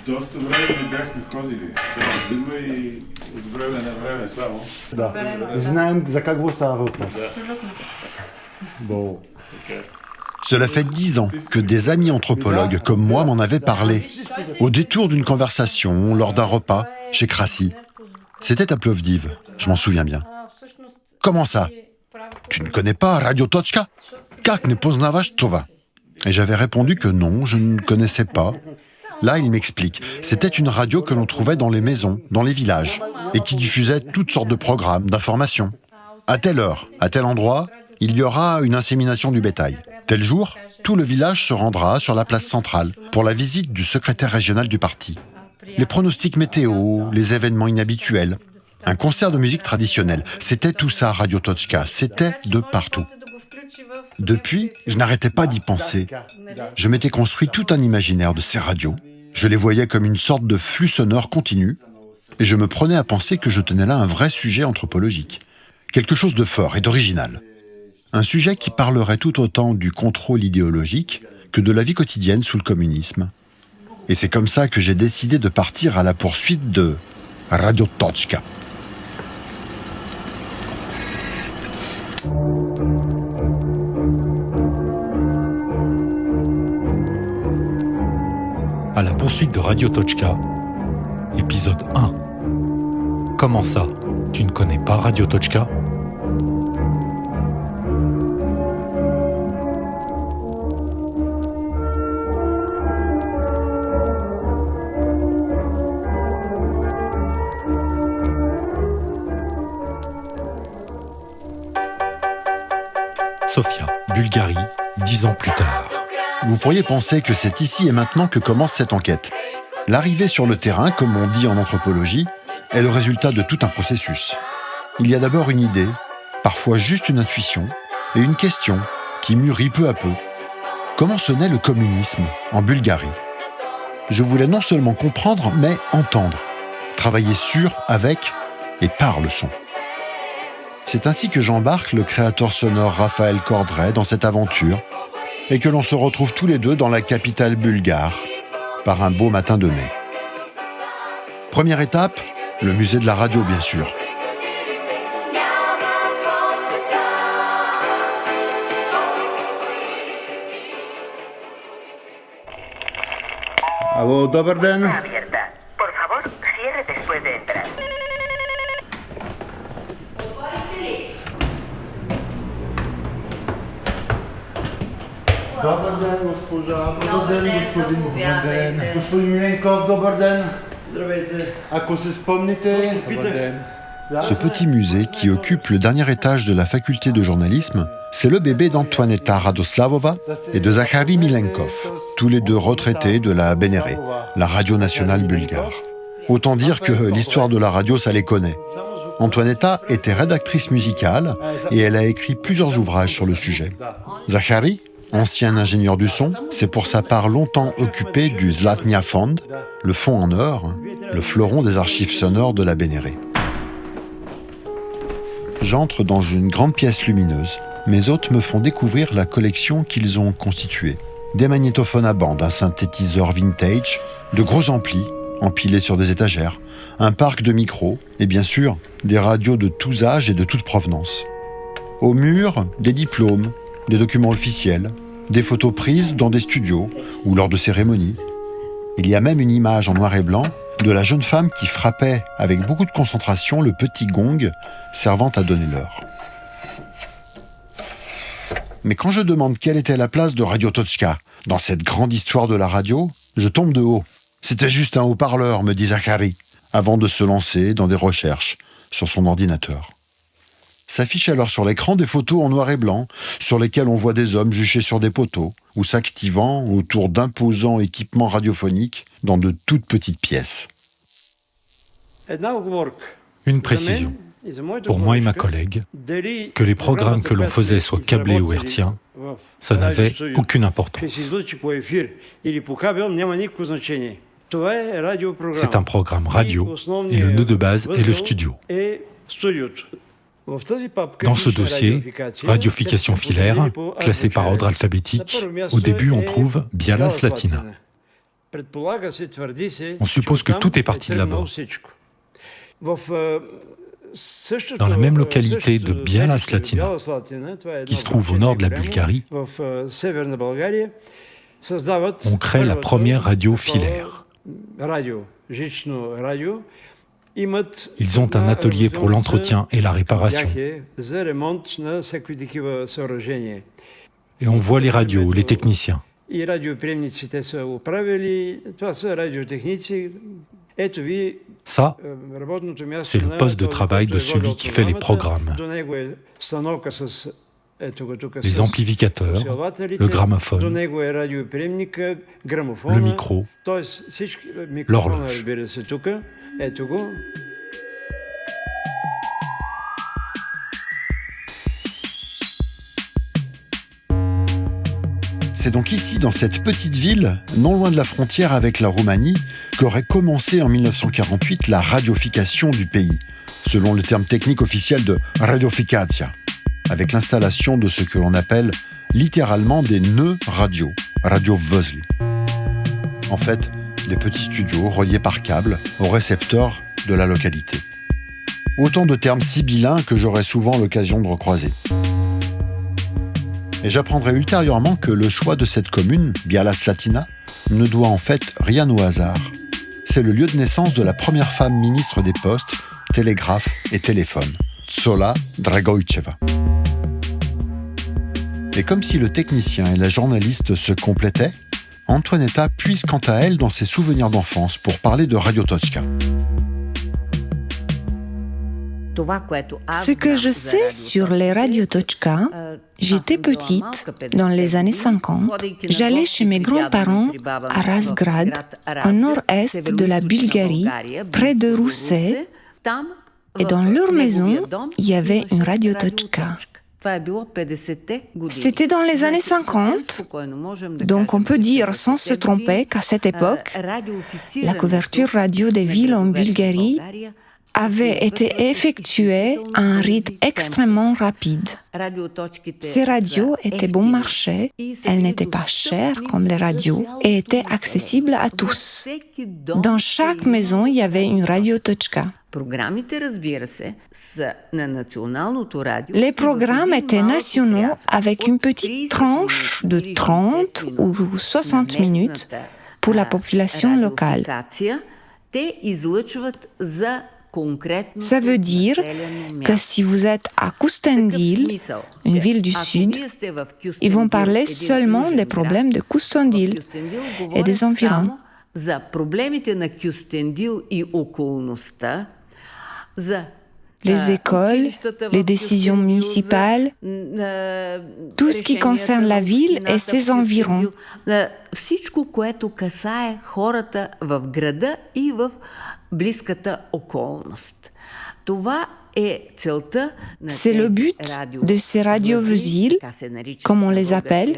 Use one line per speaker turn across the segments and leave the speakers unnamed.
Доста време бяхме ходили. Идва и от време на време само.
Да. Знаем, за какво става въпрос. Bon.
Cela fait 10 ans que des amis anthropologues comme moi m'en avaient parlé, au détour d'une conversation, lors d'un repas, chez Красси. C'était à Plovdiv, je m'en souviens bien. Comment ça? Tu ne connais pas Radio Точка? Как не познаваш това? Et j'avais répondu que non, je ne connaissais pas. Là, il m'explique. C'était une radio que l'on trouvait dans les maisons, dans les villages, et qui diffusait toutes sortes de programmes, d'informations. À telle heure, à tel endroit, il y aura une insémination du bétail. Tel jour, tout le village se rendra sur la place centrale pour la visite du secrétaire régional du parti. Les pronostics météo, les événements inhabituels, un concert de musique traditionnelle. C'était tout ça, Radio Точка. C'était de partout. Depuis, je n'arrêtais pas d'y penser. Je m'étais construit tout un imaginaire de ces radios. Je les voyais comme une sorte de flux sonore continu, et je me prenais à penser que je tenais là un vrai sujet anthropologique. Quelque chose de fort et d'original. Un sujet qui parlerait tout autant du contrôle idéologique que de la vie quotidienne sous le communisme. Et c'est comme ça que j'ai décidé de partir à la poursuite de Radio Точка.
À la poursuite de Radio Точка, épisode 1. Comment ça? Tu ne connais pas Radio Точка? Sofia, Bulgarie, 10 ans plus tard.
Vous pourriez penser que c'est ici et maintenant que commence cette enquête. L'arrivée sur le terrain, comme on dit en anthropologie, est le résultat de tout un processus. Il y a d'abord une idée, parfois juste une intuition, et une question qui mûrit peu à peu. Comment se naît le communisme en Bulgarie? Je voulais non seulement comprendre, mais entendre, travailler sur, avec et par le son. C'est ainsi que j'embarque le créateur sonore Raphaël Cordray dans cette aventure, et que l'on se retrouve tous les deux dans la capitale bulgare, par un beau matin de mai. Première étape, le musée de la radio, bien sûr.
Алло, добър ден.
Por favor, cierre después de entrar.
Добър ден, госпожа. Добър ден, господин. Господин Миленков, добър ден. Здравейте. Ако се спомните, питах.
Ce petit musée qui occupe le dernier étage de la faculté de journalisme, c'est le bébé d'Antoaneta Radoslavova et de Zakhari Milenkov, tous les deux retraités de la BNR, la radio nationale bulgare. Autant dire que l'histoire de la radio, ça les connaît. Antoaneta était rédactrice musicale et elle a écrit plusieurs ouvrages sur le sujet. Zakhari, ancien ingénieur du son, s'est pour sa part longtemps occupé du Zlatnia Fond, le fonds en or, le fleuron des archives sonores de la BNR. J'entre dans une grande pièce lumineuse. Mes hôtes me font découvrir la collection qu'ils ont constituée. Des magnétophones à bande, un synthétiseur vintage, de gros amplis empilés sur des étagères, un parc de micros et bien sûr des radios de tous âges et de toute provenance. Au mur, des diplômes, des documents officiels, des photos prises dans des studios ou lors de cérémonies. Il y a même une image en noir et blanc de la jeune femme qui frappait avec beaucoup de concentration le petit gong servant à donner l'heure. Mais quand je demande quelle était la place de Radio Точка dans cette grande histoire de la radio, je tombe de haut. C'était juste un haut-parleur, me dit Zakhari, avant de se lancer dans des recherches sur son ordinateur. S'affichent alors sur l'écran des photos en noir et blanc, sur lesquelles on voit des hommes juchés sur des poteaux ou s'activant autour d'imposants équipements radiophoniques dans de toutes petites pièces.
Une précision. Pour moi et ma collègue, que les programmes que l'on faisait soient câblés ou hertziens, ça n'avait aucune importance. C'est un programme radio et le nœud de base est le studio. Dans ce dossier, radification filaire, classé par ordre alphabétique, au début on trouve Biala Slatina. On suppose que tout est parti de là-bas. Dans la même localité de Biala Slatina, qui se trouve au nord de la Bulgarie, on crée la première radio filaire. Ils ont un atelier pour l'entretien et la réparation. Et on voit les radios, les techniciens. Ça, c'est le poste de travail de celui qui fait les programmes. Les amplificateurs, le gramophone, le micro, l'horloge.
C'est donc ici, dans cette petite ville, non loin de la frontière avec la Roumanie, qu'aurait commencé en 1948 la radiofication du pays, selon le terme technique officiel de radioficația, avec l'installation de ce que l'on appelle littéralement des nœuds radio, radiovăzli. En fait, des petits studios reliés par câble aux récepteurs de la localité. Autant de termes sibyllins que j'aurai souvent l'occasion de recroiser. Et j'apprendrai ultérieurement que le choix de cette commune, Biala Slatina, ne doit en fait rien au hasard. C'est le lieu de naissance de la première femme ministre des Postes, Télégraphes et Téléphones, Dzola Dragoicheva. Et comme si le technicien et la journaliste se complétaient, Antoaneta puise quant à elle dans ses souvenirs d'enfance pour parler de Radio Točka.
Ce que je sais sur les radios Točka, j'étais petite, dans les années 50, j'allais chez mes grands-parents à Razgrad, au nord-est de la Bulgarie, près de Russe, et dans leur maison, il y avait une radio Točka. C'était dans les années 50, donc on peut dire sans se tromper qu'à cette époque, la couverture radio des villes en Bulgarie avait été effectuée à un rythme extrêmement rapide. Ces radios étaient bon marché, elles n'étaient pas chères comme les radios et étaient accessibles à tous. Dans chaque maison, il y avait une radio Točka. Les programmes étaient nationaux avec une petite tranche de 30 ou 60 minutes pour la population locale. Ça veut dire que si vous êtes à Kustendil, une ville du sud, ils vont parler seulement des problèmes de Kustendil et des environs. Les écoles, les décisions municipales, tout ce qui concerne la ville et ses environs. C'est le but de ces radiovăzili, comme on les appelle,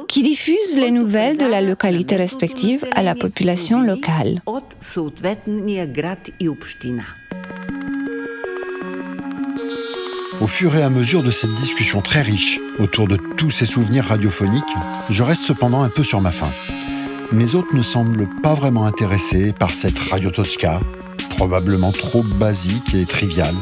qui diffusent les nouvelles de la localité respective à la population locale.
Au fur et à mesure de cette discussion très riche autour de tous ces souvenirs radiophoniques, je reste cependant un peu sur ma faim. Mes hôtes ne semblent pas vraiment intéressés par cette Radio Točka, probablement trop basique et triviale.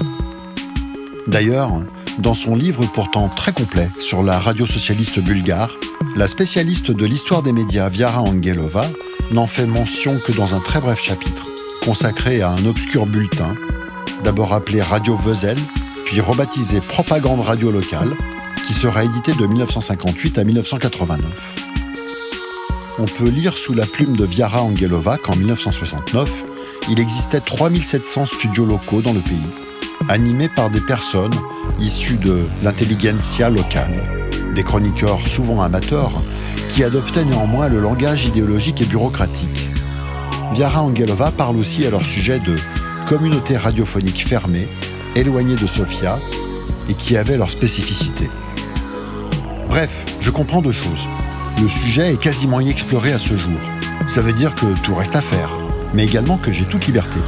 D'ailleurs, dans son livre pourtant très complet sur la radio socialiste bulgare, la spécialiste de l'histoire des médias Viara Angelova n'en fait mention que dans un très bref chapitre, consacré à un obscur bulletin, d'abord appelé Radio Vözel, puis rebaptisé Propagande radio locale, qui sera édité de 1958 à 1989. On peut lire sous la plume de Viara Angelova qu'en 1969, il existait 3700 studios locaux dans le pays, animés par des personnes issues de l'intelligentsia locale, des chroniqueurs souvent amateurs qui adoptaient néanmoins le langage idéologique et bureaucratique. Viara Angelova parle aussi à leur sujet de communautés radiophoniques fermées, éloignées de Sofia et qui avaient leurs spécificités. Bref, je comprends deux choses. Le sujet est quasiment inexploré à ce jour. Ça veut dire que tout reste à faire, mais également que j'ai toute liberté.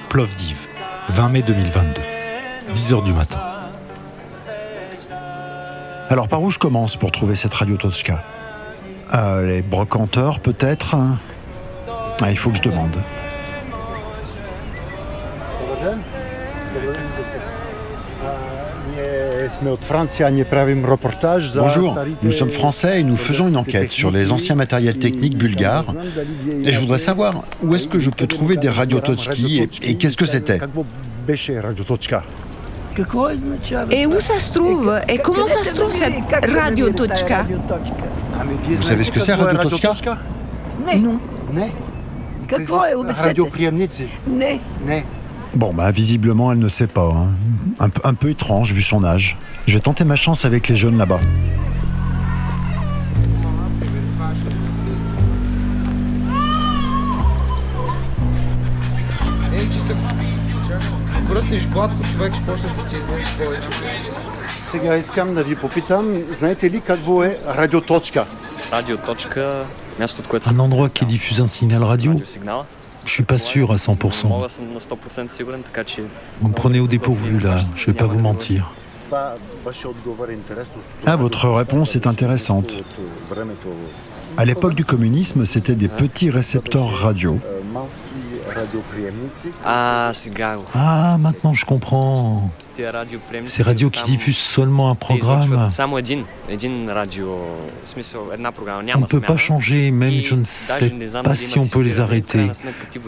Plovdiv. 20 mai 2022, 10h du matin.
Alors par où je commence pour trouver cette radio Toczka? Les brocanteurs peut-être? Il faut que je demande. Bonjour, nous sommes français et nous faisons une enquête sur les anciens matériels techniques bulgares. Et je voudrais savoir où est-ce que je peux trouver des radios Toczki et qu'est-ce que c'était?
Et où ça se trouve? Et comment ça se trouve cette radio Toczka?
Vous savez ce que c'est, radio Toczka?
Non.
Bon, visiblement, elle ne sait pas. Un peu étrange, vu son âge. Je vais tenter ma chance avec les jeunes là-bas.
Сега искам да ви попитам, знаете ли какво е радиоточка?
Un endroit qui diffuse un signal radio? Je suis pas sûr à 100%. Vous me prenez au dépourvu là, je vais pas vous mentir.
Ah, votre réponse est intéressante. À l'époque du communisme, c'était des petits récepteurs radio.
Ah, maintenant je comprends. Ces radios qui diffusent seulement un programme. On ne peut pas changer, même je ne sais pas si on peut les arrêter.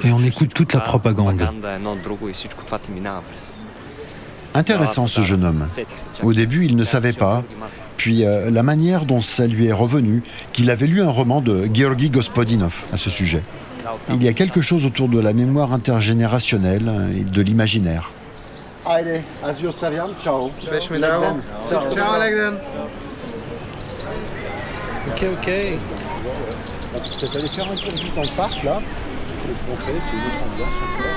Et on écoute toute la propagande.
Intéressant ce jeune homme. Au début, il ne savait pas. Puis la manière dont ça lui est revenu, qu'il avait lu un roman de Georgi Gospodinov à ce sujet. Il y a quelque chose autour de la mémoire intergénérationnelle et de l'imaginaire.
Allez, аз ви оставям. Чао.
Беше ми драго. Ciao, Legden. Ok.
Peut-être aller faire un tour vite dans le parc là. Je vais te montrer, c'est une autre ambiance encore.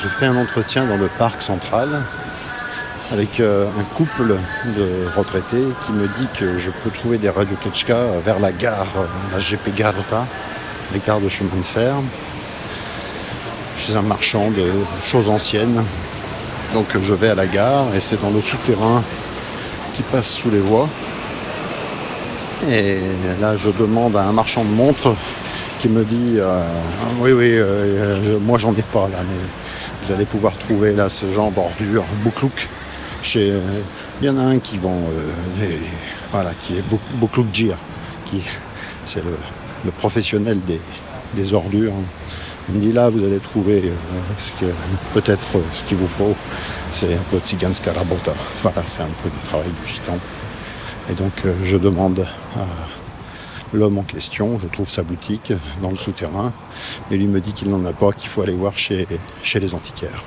J'ai fait un entretien dans le parc central avec un couple de retraités qui me dit que je peux trouver des radios Toczka vers la gare, la GP Garda, les gares de chemin de fer, chez un marchand de choses anciennes. Donc je vais à la gare et c'est dans le souterrain qui passe sous les voies. Et là je demande à un marchand de montres qui me dit moi j'en ai pas là, mais vous allez pouvoir trouver là ce genre bordure, Buklouk. Il y en a un qui vend qui est Buklouk Gir, c'est le professionnel des ordures. Il me dit là vous allez trouver peut-être ce qu'il vous faut, c'est un peu Tsiganska Rabota. Voilà, c'est un peu du travail du gitan. Et donc je demande à l'homme en question, je trouve sa boutique dans le souterrain, et lui me dit qu'il n'en a pas, qu'il faut aller voir chez les antiquaires.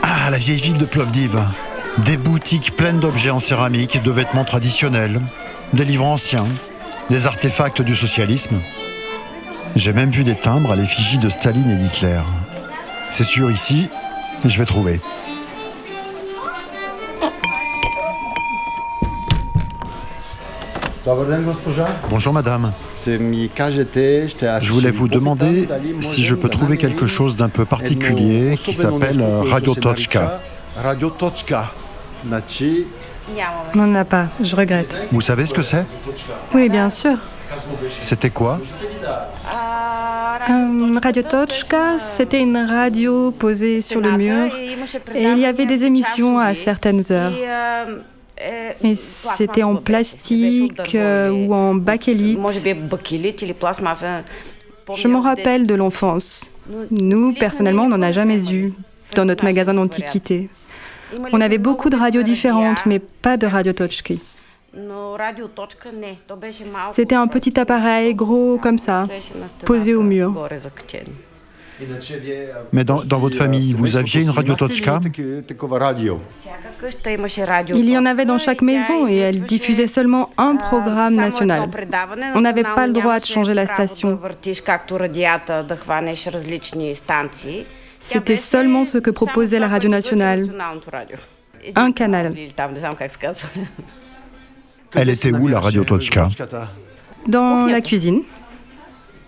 Ah, la vieille ville de Plovdiv. Des boutiques pleines d'objets en céramique, de vêtements traditionnels, des livres anciens, des artefacts du socialisme. J'ai même vu des timbres à l'effigie de Staline et d'Hitler. C'est sûr, ici, je vais trouver. Bonjour madame. Je voulais vous demander si je peux trouver quelque chose d'un peu particulier qui s'appelle Radio Toczka.
Radio Toczka.
On n'en a pas, je regrette.
Vous savez ce que c'est?
Oui, bien sûr.
C'était quoi?
Radio Toczka, c'était une radio posée sur le mur et il y avait des émissions à certaines heures. Et c'était en plastique ou en bakélite. Je m'en rappelle de l'enfance. Nous, personnellement, on n'en a jamais eu dans notre magasin d'antiquités. On avait beaucoup de radios différentes, mais pas de radio Toczki. C'était un petit appareil gros comme ça, posé au mur.
Mais dans votre famille, vous aviez une radio Toczka?
Il y en avait dans chaque maison et elle diffusait seulement un programme national. On n'avait pas le droit de changer la station. C'était seulement ce que proposait la radio nationale. Un canal.
Elle était où, la radio Toczka?
Dans la cuisine.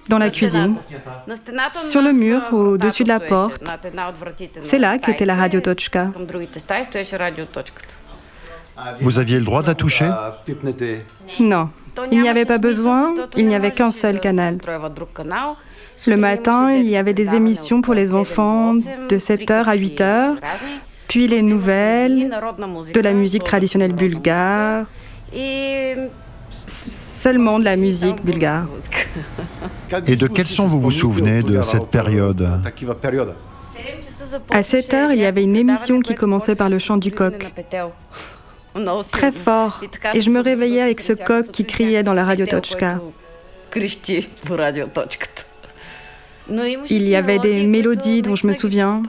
Dans la cuisine. Sur le mur, au-dessus de la porte. C'est là qu'était la radio Toczka.
Vous aviez le droit de la toucher?
Non, il n'y avait pas besoin, il n'y avait qu'un seul canal. Le matin, il y avait des émissions pour les enfants de 7h à 8h, puis les nouvelles, de la musique traditionnelle bulgare, seulement de la musique bulgare.
Et de quels sons vous vous souvenez de cette période?
À 7h, il y avait une émission qui commençait par le chant du coq. Très fort. Et je me réveillais avec ce coq qui criait dans la radio Toczka. Il y avait des mélodies dont je me souviens.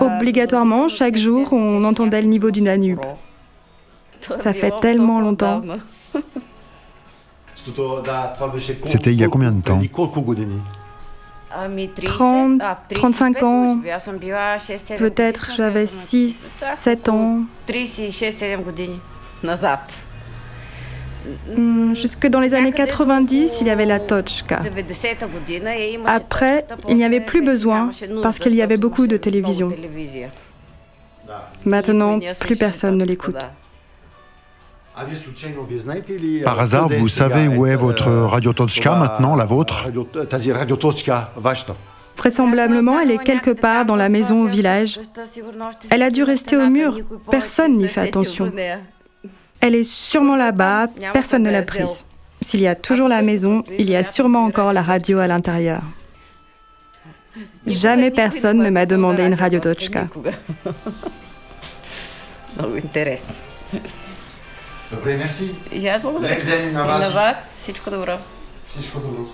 Obligatoirement, chaque jour, on entendait le niveau du Danube. Ça fait tellement longtemps.
C'était il y a combien de temps?
30, 35 ans, peut-être j'avais 6, 7 ans. Jusque dans les années 90, il y avait la Toczka. Après, il n'y avait plus besoin parce qu'il y avait beaucoup de télévision. Maintenant, plus personne ne l'écoute.
Par hasard, vous savez où est votre radio Toczka maintenant, la vôtre?
Vraisemblablement, elle est quelque part dans la maison au village. Elle a dû rester au mur. Personne n'y fait attention. Elle est sûrement là-bas, personne ne l'a prise. S'il y a toujours la maison, il y a sûrement encore la radio à l'intérieur. Jamais personne ne m'a demandé une radio Toczka.
Добре, мерси.
И аз благодаря.
Лек ден и на вас.
И на вас. Всичко добро.
Всичко добро.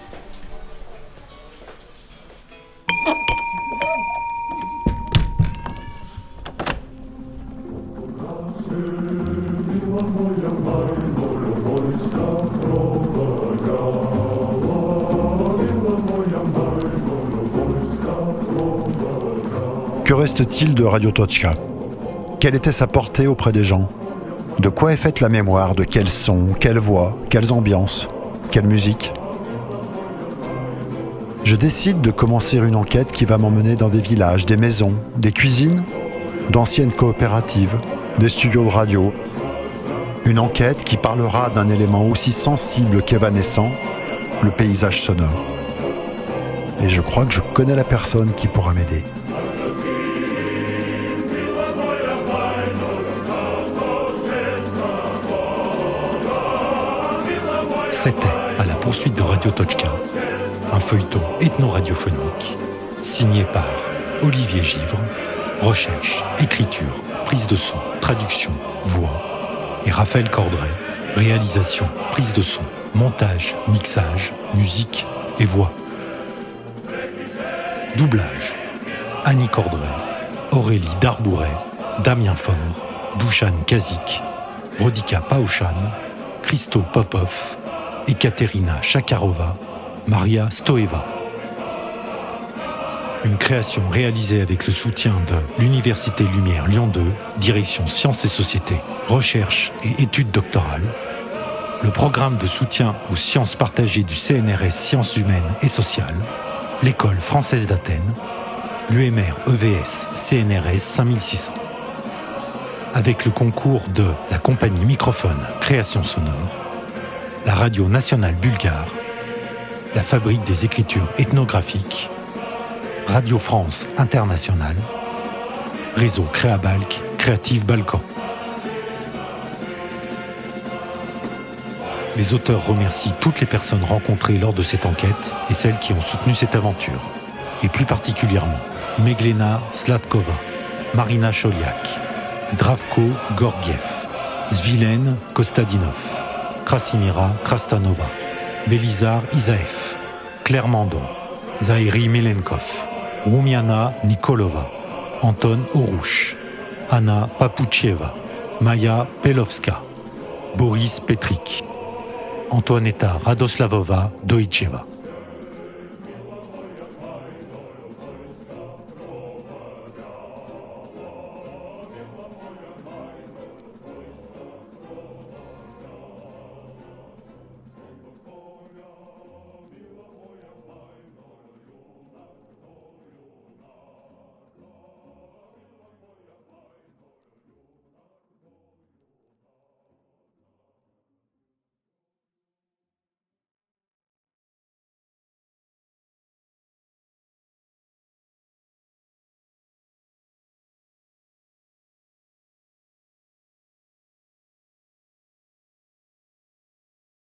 Que reste-t-il de Radio Toczka? Quelle était sa portée auprès des gens? De quoi est faite la mémoire? De quels sons, quelles voix, quelles ambiances, quelle musique? Je décide de commencer une enquête qui va m'emmener dans des villages, des maisons, des cuisines, d'anciennes coopératives, des studios de radio. Une enquête qui parlera d'un élément aussi sensible qu'évanescent, le paysage sonore. Et je crois que je connais la personne qui pourra m'aider.
C'était À la poursuite de Radio Toczka, un feuilleton ethno-radiophonique signé par Olivier Givre, recherche, écriture, prise de son, traduction, voix, et Raphaël Cordray, réalisation, prise de son, montage, mixage, musique et voix. Doublage, Annie Cordray, Aurélie Darbouret, Damien Faure, Dušan Kazik, Rodika Paushan, Christo Popov, Ekaterina Shakarova, Maria Stoeva. Une création réalisée avec le soutien de l'Université Lumière Lyon 2, Direction Sciences et Sociétés, Recherche et Études doctorales, le programme de soutien aux sciences partagées du CNRS Sciences humaines et sociales, l'École française d'Athènes, l'UMR EVS CNRS 5600. Avec le concours de la compagnie Microphone Création Sonore, la radio nationale bulgare, la Fabrique des écritures ethnographiques, Radio France Internationale, Réseau Créabalk Creative Balkan. Les auteurs remercient toutes les personnes rencontrées lors de cette enquête et celles qui ont soutenu cette aventure. Et plus particulièrement Meglena Sladkova, Marina Choliak, Zdravko Gorgiev, Svilen Kostadinov, Krasimira Krastanova, Velizar Isaev, Claire Mandon, Zairi Milenkov, Rumiana Nikolova, Anton Orouch, Anna Papuchieva, Maya Pelovska, Boris Petrik, Antoaneta Radoslavova Doicheva.